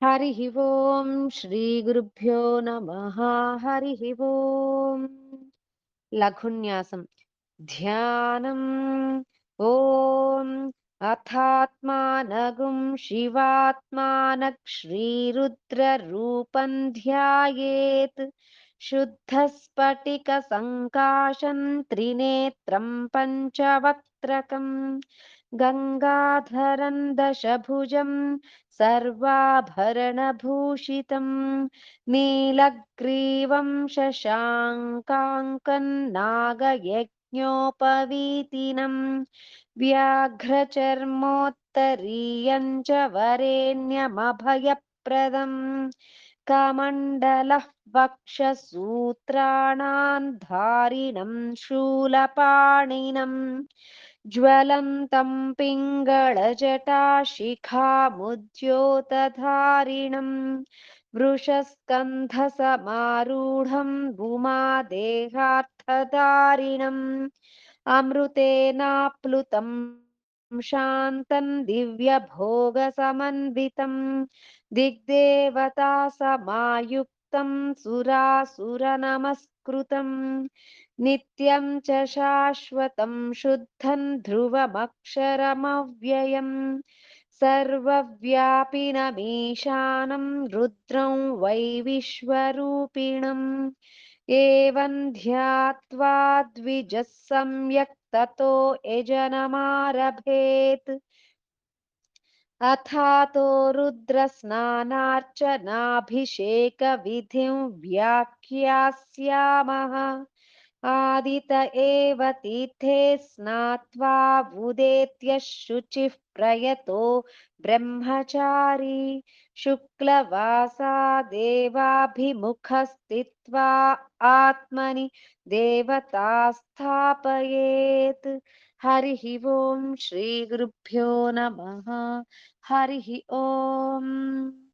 हरिः ओम् श्रीगुरुभ्यो नमः। हरिः ओम्। लघुन्यासं ध्यानम् ॐ अथात्मानगुं शिवात्मानः श्रीरुद्ररूपं ध्यायेत् शुद्धस्फटिकसङ्काशं त्रिनेत्रं पञ्चवक्त्रकम् गङ्गाधरं दशभुजं सर्वाभरणभूषितं नीलग्रीवं शशाङ्काङ्कं नागयज्ञोपवीतिनं व्याघ्रचर्मोत्तरीयं च वरेण्यमभयप्रदम् कमण्डलः वक्षसूत्राणां धारिणं शूलपाणिनम् ज्वलन्तं पिङ्गळजटाशिखामुद्योतधारिणम् वृषस्कन्धसमारूढं भूमादेहार्थधारिणम् अमृतेनाप्लुतं शान्तं दिव्यभोगसमन्वितं दिग्देवतासमायुक्तं सुरासुरनमस्कृतं नित्यं च शाश्वतं शुद्धं ध्रुवमक्षरमव्ययम् सर्वव्यापिनमीशानं रुद्रं वै विश्वरूपिणम् एवं ध्यात्वा द्विजः सम्यक् ततो यजनमारभेत् अथातो रुद्रस्नानार्चनाभिषेकविधिं व्याख्यास्यामः आदित एव तीर्थे स्नात्वा उदेत्य शुचिः प्रयतो ब्रह्मचारी शुक्लवासा देवाभिमुखस्थित्वा आत्मनि देवता स्थापयेत्। हरिः ओम् श्रीगुरुभ्यो नमः। हरिः ओम्।